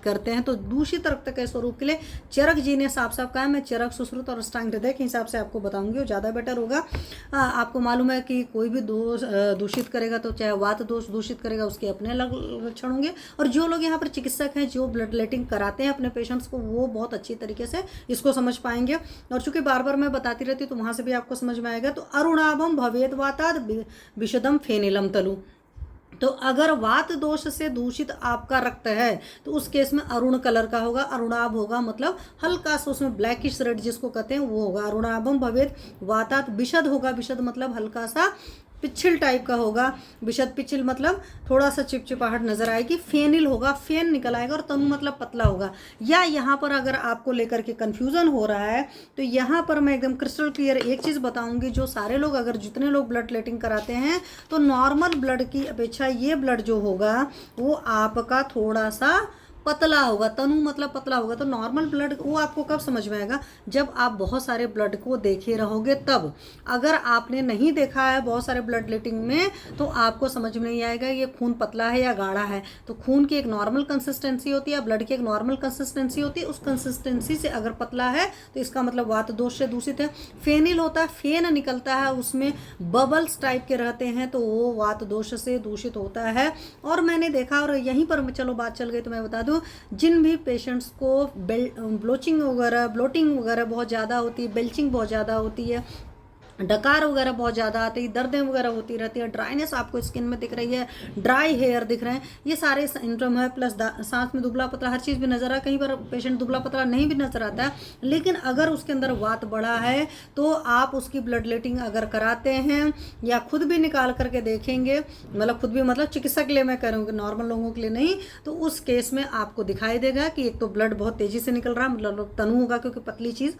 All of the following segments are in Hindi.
करते हैं। तो दूषित रक्त के स्वरूप के लिए चरक जी ने साफ साफ कहा है, मैं चरक, सुश्रुत और अष्टांग हृदय के हिसाब से आपको बताऊंगी, वो ज़्यादा बेटर होगा। आपको मालूम है कि कोई भी दोष दूषित करेगा, तो चाहे वात दोष दूषित करेगा, उसके अपने अलग लक्षण होंगे। और जो लोग यहाँ पर चिकित्सक हैं, जो ब्लड लेटिंग कराते हैं अपने पेशेंट्स को, वो बहुत अच्छी तरीके से इसको समझ पाएंगे। और चूंकि बार बार मैं बताती रहती हूँ, तो वहाँ से भी आपको समझ में आएगा। तो अरुणाभम भवेद वाताद विशदम फेनिलम तलु। तो अगर वात दोष से दूषित आपका रक्त है, तो उस केस में अरुण कलर का होगा, अरुणाभ होगा, मतलब हल्का सा उसमें ब्लैकिश रेड जिसको कहते हैं वो होगा। अरुणाभम भवेद वातात विशद होगा, विशद मतलब हल्का सा पिछिल टाइप का होगा, विशद पिछिल मतलब थोड़ा सा चिपचिपाहट नजर आएगी। फेनिल होगा, फेन निकल आएगा, और तनु मतलब पतला होगा। या यहाँ पर अगर आपको लेकर के कंफ्यूजन हो रहा है, तो यहाँ पर मैं एकदम क्रिस्टल क्लियर एक चीज़ बताऊंगी। जो सारे लोग, अगर जितने लोग ब्लड लेटिंग कराते हैं, तो नॉर्मल ब्लड की अपेक्षा ये ब्लड जो होगा वो आपका थोड़ा सा पतला होगा। तनु मतलब पतला होगा। तो नॉर्मल ब्लड वो आपको कब समझ में आएगा, जब आप बहुत सारे ब्लड को देखे रहोगे तब। अगर आपने नहीं देखा है बहुत सारे ब्लड लेटिंग में, तो आपको समझ में नहीं आएगा ये खून पतला है या गाढ़ा है। तो खून की एक नॉर्मल कंसिस्टेंसी होती है, ब्लड की एक नॉर्मल कंसिस्टेंसी होती है। उस कंसिस्टेंसी से अगर पतला है, तो इसका मतलब वात दोष से दूषित है। फेनिल होता है, फेन निकलता है, उसमें बबल्स टाइप के रहते हैं, तो वो वात दोष से दूषित होता है। और मैंने देखा, और यहीं पर चलो बात चल गई तो मैं बता दूं, जिन भी पेशेंट्स को ब्लोटिंग वगैरह बहुत ज़्यादा होती है, बेल्चिंग बहुत ज़्यादा होती है, डकार वगैरह बहुत ज़्यादा आती है, दर्दें वगैरह होती रहती है, ड्राइनेस आपको स्किन में दिख रही है, ड्राई हेयर दिख रहे हैं, ये सारे सिम्टम है। प्लस सांस में दुबला पतला हर चीज़ भी नजर आ, कहीं पर पेशेंट दुबला पतला नहीं भी नजर आता है। लेकिन अगर उसके अंदर वात बढ़ा है, तो आप उसकी ब्लड लेटिंग अगर कराते हैं या खुद भी निकाल करके देखेंगे, मतलब खुद भी मतलब चिकित्सक के लिए मैं कह रहा हूँ, नॉर्मल लोगों के लिए नहीं, तो उस केस में आपको दिखाई देगा कि एक तो ब्लड बहुत तेज़ी से निकल रहा है, मतलब तनु होगा, क्योंकि पतली चीज़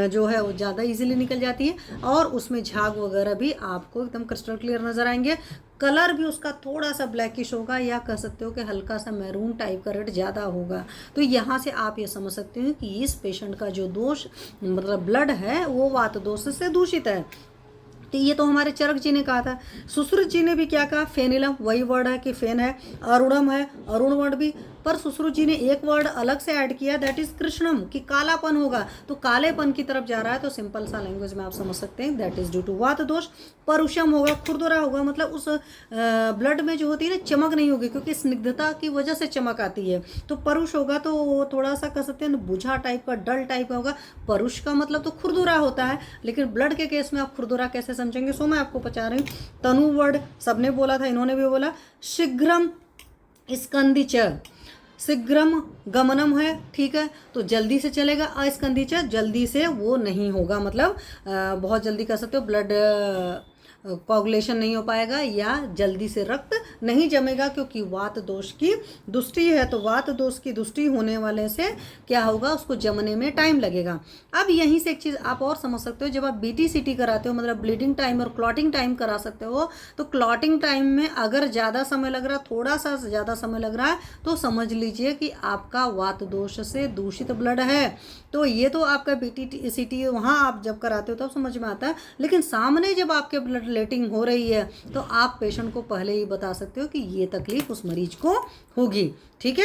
जो है वो ज़्यादा ईजिली निकल जाती है, और उसमें झाग वगैरह भी आपको एकदम क्रिस्टल क्लियर नजर आएंगे। कलर भी उसका थोड़ा सा ब्लैकिश होगा, या कह सकते हो कि हल्का सा मैरून टाइप का रेड ज़्यादा होगा। तो यहाँ से आप ये समझ सकते हो कि इस पेशेंट का जो दोष मतलब ब्लड है, वो वात दोष से दूषित है। तो ये तो हमारे चरक जी ने कहा था। सुश्रुत जी ने भी क्या कहा, फेनिलम, वही वर्ड है कि फेन है। अरुणम है, अरुण वर्ड भी, पर सुश्रुत जी ने एक वर्ड अलग से ऐड किया, दैट इज कृष्णम, कि कालापन होगा। तो कालेपन की तरफ जा रहा है, तो सिंपल सा लैंग्वेज में आप समझ सकते हैं, दैट इज ड्यू टू वात दोष। परुषम होगा, खुरदुरा होगा, मतलब उस ब्लड में जो होती है ना चमक नहीं होगी, क्योंकि स्निग्धता की वजह से चमक आती है। तो परुष होगा, तो वो थोड़ा सा कह सकते हैं बुझा टाइप का, डल टाइप का होगा। परुष का मतलब तो खुरदुरा होता है, लेकिन ब्लड के केस में आप खुरदुरा कैसे समझेंगे, सो मैं आपको बता रही हूँ। तनु वर्ड सबने बोला था, इन्होंने भी बोला। शीघ्रम स्कंदिच, शीघ्रम गमनम है, ठीक है, तो जल्दी से चलेगा। अस्कंदिच जल्दी से वो नहीं होगा, मतलब बहुत जल्दी कर सकते हो, ब्लड कोगुलेशन नहीं हो पाएगा, या जल्दी से रक्त नहीं जमेगा, क्योंकि वात दोष की दुष्टि है। तो वात दोष की दुष्टि होने वाले से क्या होगा, उसको जमने में टाइम लगेगा। अब यहीं से एक चीज़ आप और समझ सकते हो, जब आप BT-CT कराते हो, मतलब ब्लीडिंग टाइम और क्लॉटिंग टाइम करा सकते हो, तो क्लॉटिंग टाइम में अगर ज़्यादा समय लग रहा है, थोड़ा सा ज़्यादा समय लग रहा है, तो समझ लीजिए कि आपका वात दोष से दूषित ब्लड है। तो ये तो आपका BT-CT वहाँ आप जब कराते हो तब समझ में आता है, लेकिन सामने जब आपके ब्लड लेटिंग हो रही है, तो आप पेशेंट को पहले ही बता सकते हो कि ये तकलीफ उस मरीज को होगी, ठीक है।